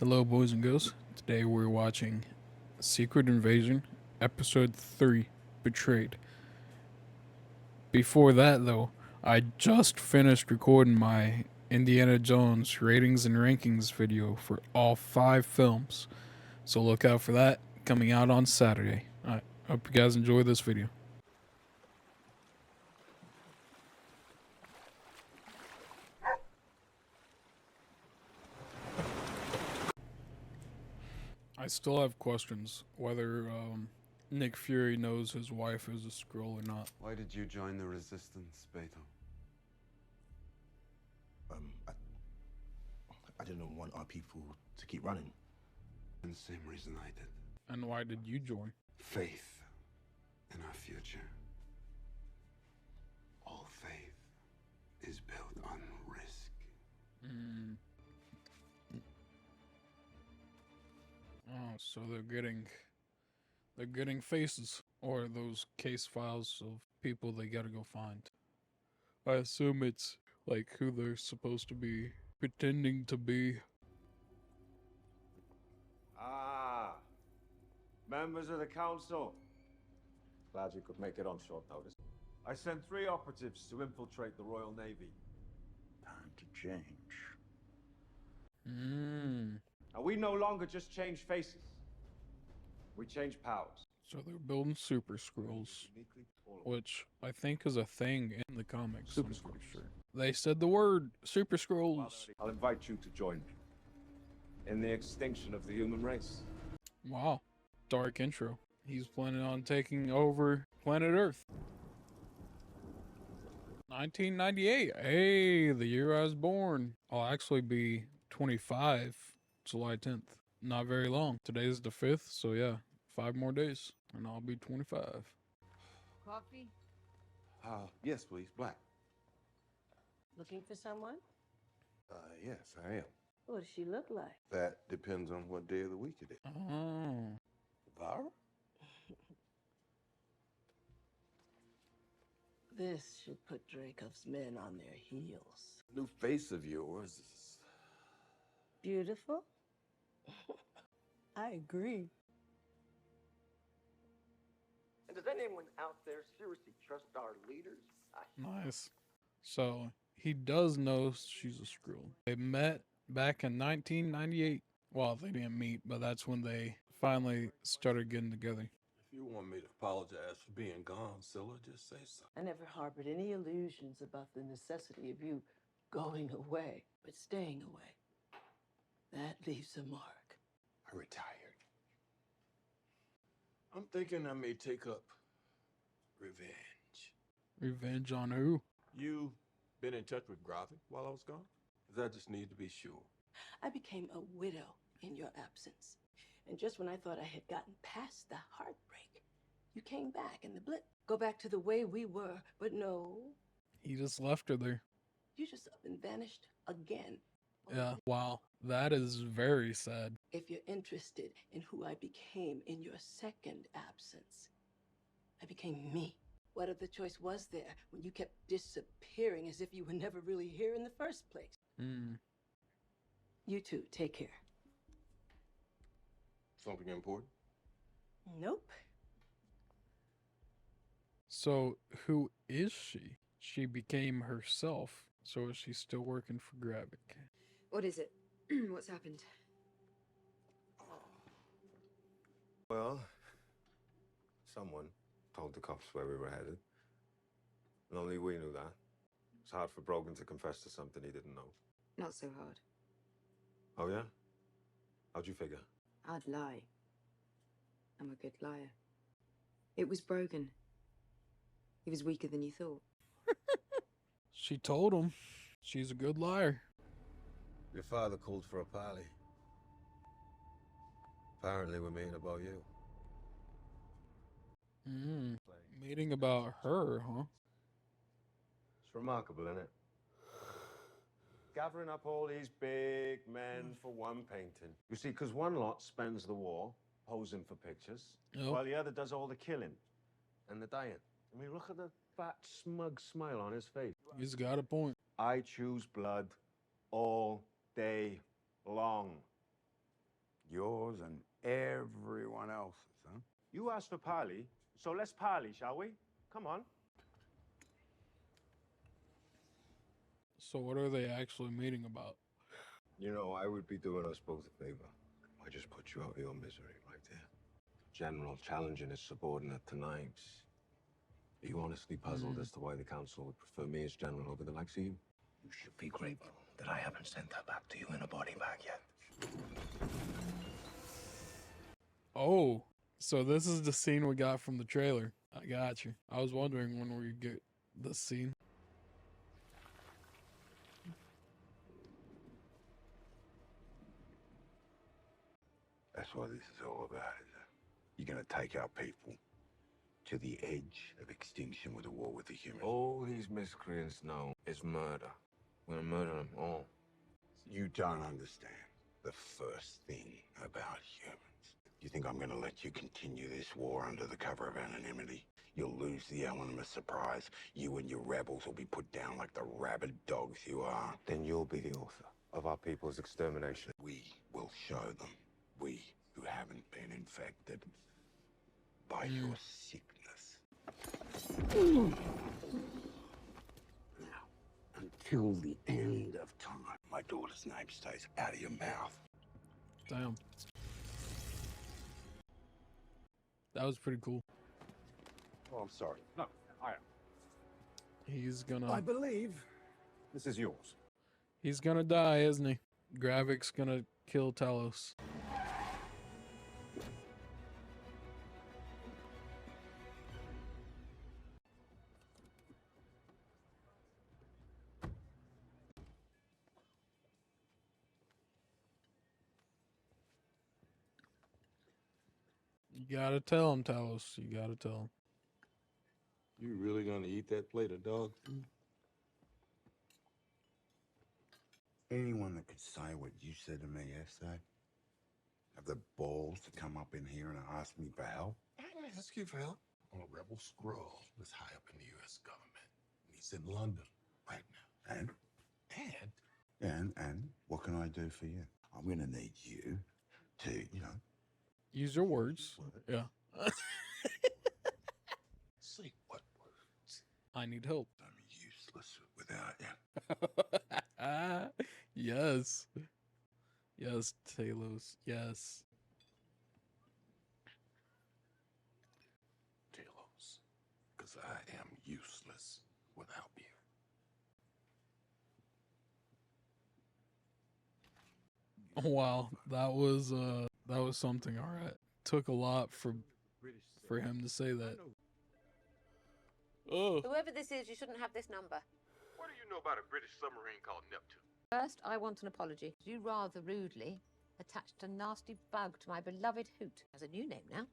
Hello, boys and girls. Today we're watching Secret Invasion, Episode 3, Betrayed. Before that, though, I just finished recording my Indiana Jones ratings and rankings video for all 5 films. So look out for that coming out on Saturday. I hope you guys enjoy this video. I still have questions whether Nick Fury knows his wife is a Skrull or not. Why did you join the Resistance, Beto? I didn't want our people to keep running. And the same reason I did. And why did you join? Faith in our future. All faith is built on risk. Oh, so they're getting faces or those case files of people they gotta go find. I assume it's like who they're supposed to be pretending to be. Ah, members of the council. Glad you could make it on short notice. I sent 3 operatives to infiltrate the Royal Navy. Time to change. And we no longer just change faces. We change powers. So they're building super scrolls, which I think is a thing in the comics. I'm pretty sure. They said the word super scrolls. I'll invite you to join me in the extinction of the human race. Wow, dark intro. He's planning on taking over planet Earth. 1998. Hey, the year I was born. I'll actually be 25 July 10th. Not very long. Today's the 5th, so yeah, 5 more days and I'll be 25. Coffee? Yes, please. Black. Looking for someone? Yes, I am. What does she look like? That depends on what day of the week it is. Oh. Vara? This should put Dracov's men on their heels. New face of yours is... Beautiful? I agree. And does anyone out there seriously trust our leaders? Nice. So he does know she's a Skrull. They met back in 1998. Well, they didn't meet, but that's when they finally started getting together. If you want me to apologize for being gone, Scylla, just say so. I never harbored any illusions about the necessity of you going away, but staying away. That leaves a mark. I retired. I'm thinking I may take up revenge. Revenge on who? You been in touch with Gravik while I was gone? 'Cause I just need to be sure. I became a widow in your absence. And just when I thought I had gotten past the heartbreak, you came back in the blip. Go back to the way we were, but no, He just left her there. you just up and vanished again. Yeah. Wow. That is very sad. If you're interested in who I became in your second absence, I became me. What other choice was there when you kept disappearing as if you were never really here in the first place? You two, take care. Something important? Nope. So who is she? She became herself. So is she still working for Gravik? What is it? What's happened? Well, someone told the cops where we were headed. And only we knew that. It's hard for Brogan to confess to something he didn't know. Not so hard. Oh, yeah? How'd you figure? I'd lie. I'm a good liar. It was Brogan. He was weaker than you thought. She told him she's a good liar. Your father called for a parley. Apparently we're meeting about you. Meeting about her, huh? It's remarkable, isn't it? Gathering up all these big men for one painting. You see, because one lot spends the war posing for pictures, Yep. while the other does all the killing and the dying. I mean, look at the fat, smug smile on his face. He's got a point. I choose blood all day long. Yours and everyone else's, huh? You asked for parley, so let's parley, shall we? Come on. So what are they actually meeting about? You know, I would be doing us both a favor. I just put you out of your misery right there. General challenging his subordinate to knives. Are you honestly puzzled as to why the council would prefer me as general over the likes of you? You should be grateful that I haven't sent her back to you in a body bag yet. Oh, so this is the scene we got from the trailer. I got you. I was wondering when we get this scene. That's what this is all about, is it? You're gonna take our people to the edge of extinction with a war with the humans. All these miscreants know is murder. We're gonna murder them all. You don't understand the first thing about humans. You think I'm gonna let you continue this war under the cover of anonymity? You'll lose the element of surprise. You and your rebels will be put down like the rabid dogs you are. Then you'll be the author of our people's extermination. We will show them. We who haven't been infected by your sickness. Now, until the end of time, my daughter's name stays out of your mouth. Damn. That was pretty cool. Oh, I'm sorry. No, I am. He's gonna... I believe this is yours. He's gonna die, isn't he? Gravik's gonna kill Talos. You gotta tell him, Talos. You gotta tell him. You really gonna eat that plate of dog food? Anyone that could say what you said to me yesterday, have the balls to come up in here and ask me for help? I didn't ask you for help. A rebel scroll that's high up in the U.S. government. And he's in London right now. And? And? What can I do for you? I'm gonna need you to, Use your words. Yeah. Say what words? I need help. I'm useless without you. Yes. Yes, Talos. Yes. Talos. Because I am useless without you. Wow, that was something. All right, took a lot for him to say that. Oh, Whoever this is, you shouldn't have this number. What do you know about a British submarine called Neptune? First, I want an apology. You rather rudely attached a nasty bug to my beloved hoot. Has a new name now.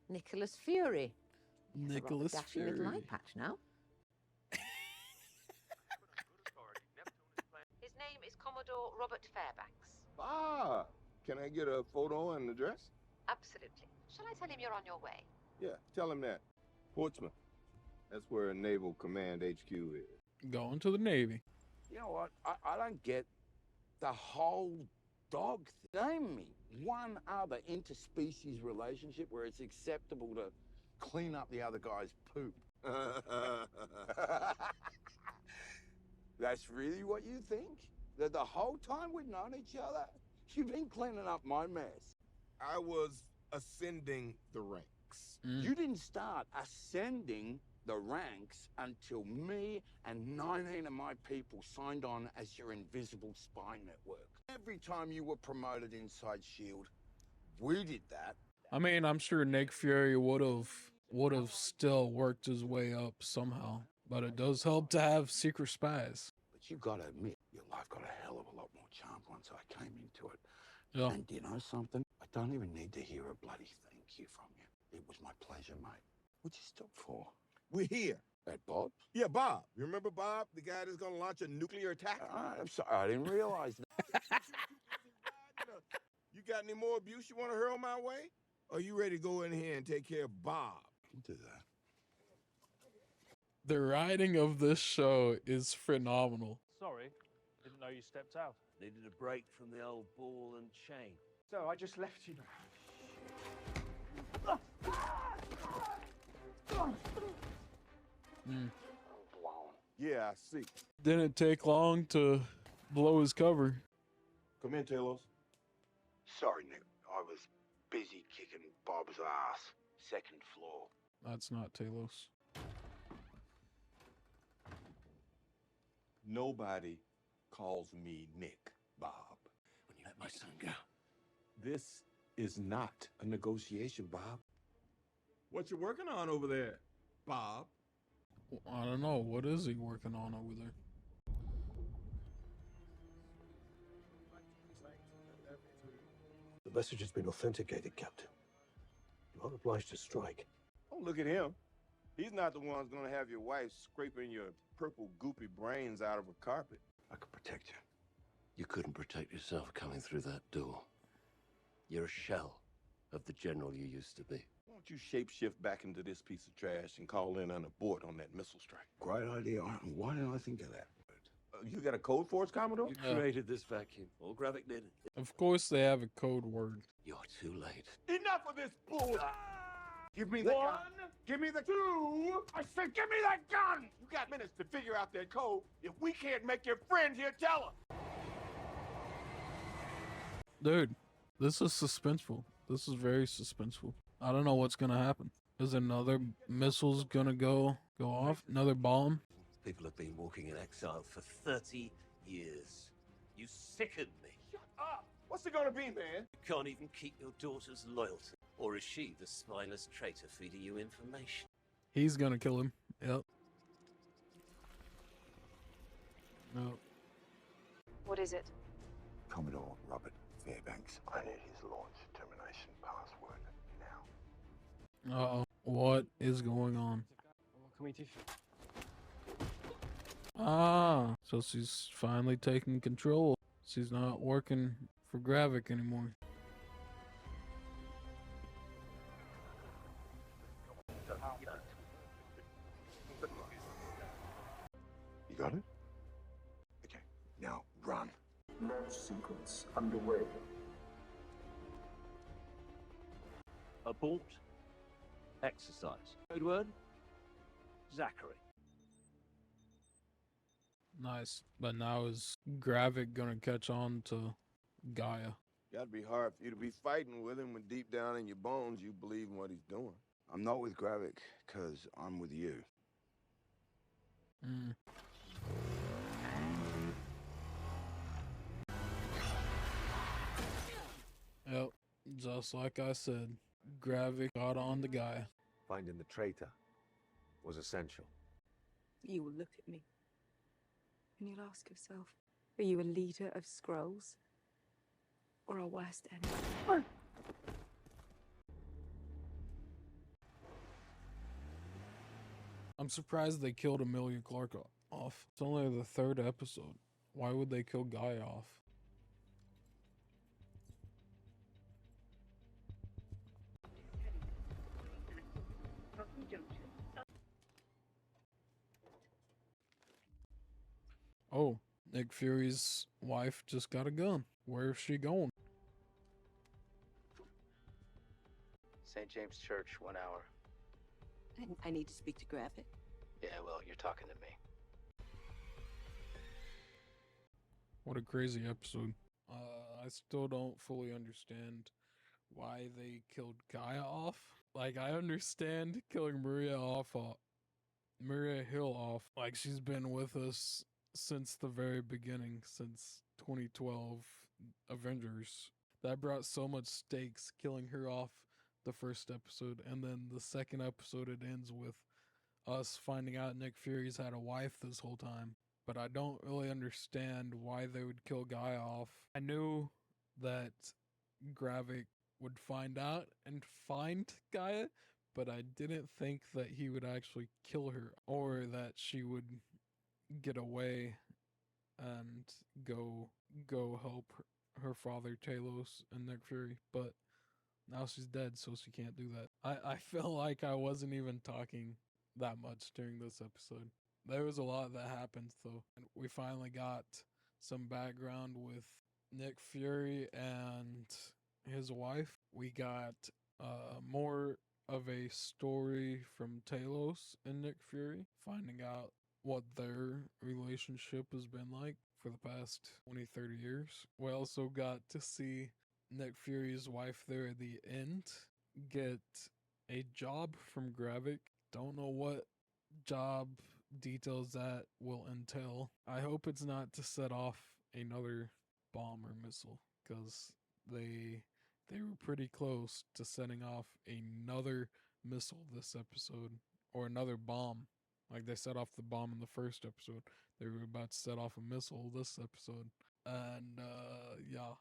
Nicholas Fury. He has a rather Nicholas dashing little Fury. eye patch now. His name is Commodore Robert Fairbanks. Ah, can I get a photo and address? Absolutely. Shall I tell him you're on your way? Yeah, tell him that. Portsmouth. That's where Naval Command HQ is. Going to the Navy. You know what? I don't get the whole dog thing. Name me one other interspecies relationship where it's acceptable to clean up the other guy's poop. That's really what you think? That the whole time we've known each other, you've been cleaning up my mess. I was ascending the ranks. You didn't start ascending the ranks until me and 19 of my people signed on as your invisible spy network. Every time you were promoted inside S.H.I.E.L.D., we did that. I mean, I'm sure Nick Fury would have still worked his way up somehow, but it does help to have secret spies. But you gotta admit, your life got a hell of a lot more charm once I came into it. Yeah. And you know something? I don't even need to hear a bloody thank you from you. It was my pleasure, mate. What'd you stop for? We're here. At Bob? Yeah, Bob. You remember Bob, the guy that's gonna launch a nuclear attack? I'm sorry, I didn't realize that. You got any more abuse you want to hurl my way? Or you ready to go in here and take care of Bob? Do that. The writing of this show is phenomenal. Sorry, didn't know you stepped out. Needed a break from the old ball and chain. So I just left you. Yeah, I see. Didn't take long to blow his cover. Come in, Talos. Sorry, Nick. I was busy kicking Bob's ass. Second floor. That's not Talos. Nobody calls me Nick, Bob. When you let my son go. This is not a negotiation, Bob. What you working on over there, Bob? I don't know. What is he working on over there? The message has been authenticated, Captain. You are obliged to strike. Oh, look at him. He's not the one who's gonna have your wife scraping your purple goopy brains out of a carpet. I could protect you. You couldn't protect yourself coming through that door. You're a shell of the general you used to be. Why don't you shapeshift back into this piece of trash and call in an abort on that missile strike? Great idea. Why didn't I think of that? You got a code for us, Commodore? You created this vacuum. All Gravik did. Of course they have a code word. You're too late. Enough of this bull! Give me the gun! Give me the two! I said give me that gun! You got minutes to figure out that code. If we can't make your friend here tell us. Dude, this is suspenseful. This is very suspenseful. I don't know what's gonna happen. Is another missile's gonna go off? Another bomb? People have been walking in exile for 30 years. You sicken me. Shut up! What's it gonna be, man? You can't even keep your daughter's loyalty. Or is she the spineless traitor feeding you information? He's gonna kill him. Yep. No. What is it? Commodore Robert Fairbanks. I need his launch termination password now. Uh-oh. What is going on? What can we do? Ah, so she's finally taking control. She's not working for Gravik anymore. You got it? Okay, now run. Launch sequence underway. Abort. Exercise. Code word? Zachary. Nice. But now is Gravik gonna catch on to Gaia? Gotta be hard for you to be fighting with him when deep down in your bones you believe in what he's doing. I'm not with Gravik, because I'm with you. Mm. Yep, just like I said, Gravik got on the Gaia. Finding the traitor was essential. You will look at me and you'll ask yourself, are you a leader of Skrulls or a worst enemy? I'm surprised they killed Amelia Clark off. It's only the third episode. Why would they kill Gaia off? Oh, Nick Fury's wife just got a gun. Where's she going? St. James Church, 1 hour. I need to speak to Gravik. Yeah, well, you're talking to me. What a crazy episode. I still don't fully understand why they killed Gaia off. Like, I understand killing Maria Hill off. Like, she's been with us since the very beginning, since 2012 Avengers. That brought so much stakes, killing her off the first episode, and then the second episode it ends with us finding out Nick Fury's had a wife this whole time. But I don't really understand why they would kill Gaia off. I knew that Gravik would find out and find Gaia, but I didn't think that he would actually kill her, or that she would get away and go help her father Talos and Nick Fury. But now she's dead, so she can't do that. I feel like I wasn't even talking that much during this episode. There was a lot that happened, though. And we finally got some background with Nick Fury and his wife. We got more of a story from Talos and Nick Fury, finding out what their relationship has been like for the past 20, 30 years. We also got to see Nick Fury's wife there at the end get a job from Gravik. Don't know what job details that will entail. I hope it's not to set off another bomb or missile, because they were pretty close to setting off another missile this episode, or another bomb. Like they set off the bomb in the first episode. They were about to set off a missile this episode. And yeah,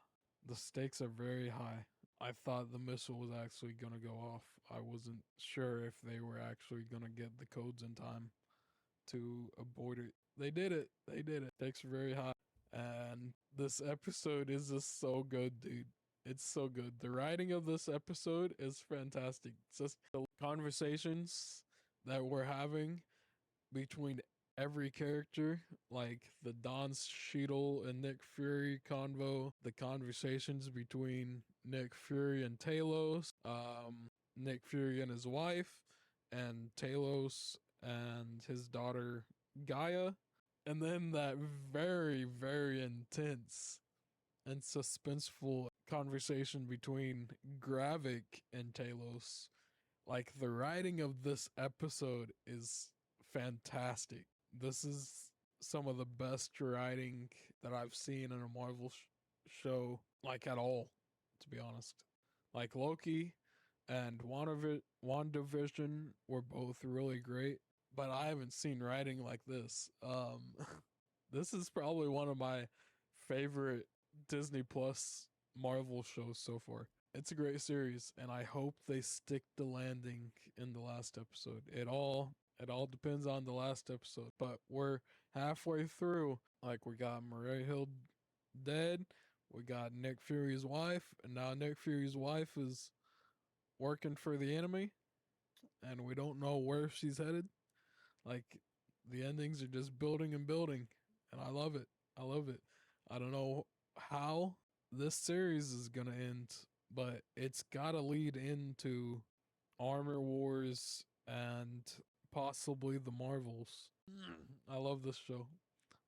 the stakes are very high. I thought the missile was actually going to go off. I wasn't sure if they were actually going to get the codes in time to abort it. They did it. They did it. Stakes are very high. And this episode is just so good, dude. It's so good. The writing of this episode is fantastic. It's just the conversations that we're having between every character, like the Don Cheadle and Nick Fury convo, the conversations between Nick Fury and Talos, Nick Fury and his wife, and Talos and his daughter Gaia, and then that very, very intense and suspenseful conversation between Gravik and Talos. Like, the writing of this episode is fantastic. This is some of the best writing that I've seen in a Marvel show, like, at all, to be honest. Like, Loki and WandaVision were both really great, but I haven't seen writing like this. This is probably one of my favorite Disney Plus Marvel shows so far. It's a great series, and I hope they stick the landing in the last episode. It all depends on the last episode, but we're halfway through. Like, we got Maria Hill dead, we got Nick Fury's wife, and now Nick Fury's wife is working for the enemy, and we don't know where she's headed. Like, the endings are just building and building, and I love it. I love it. I don't know how this series is gonna end, but it's gotta lead into Armor Wars and possibly the Marvels. I love this show.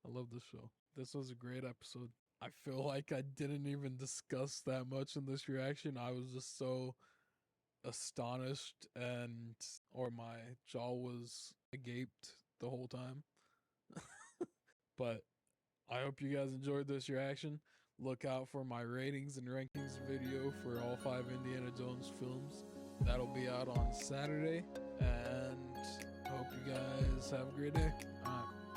I love this show. This was a great episode. I feel like I didn't even discuss that much in this reaction. I was just so astonished, and or my jaw was agaped the whole time. But I hope you guys enjoyed this reaction. Look out for my ratings and rankings video for all 5 Indiana Jones films. That'll be out on Saturday, and hope you guys have a great day. All right.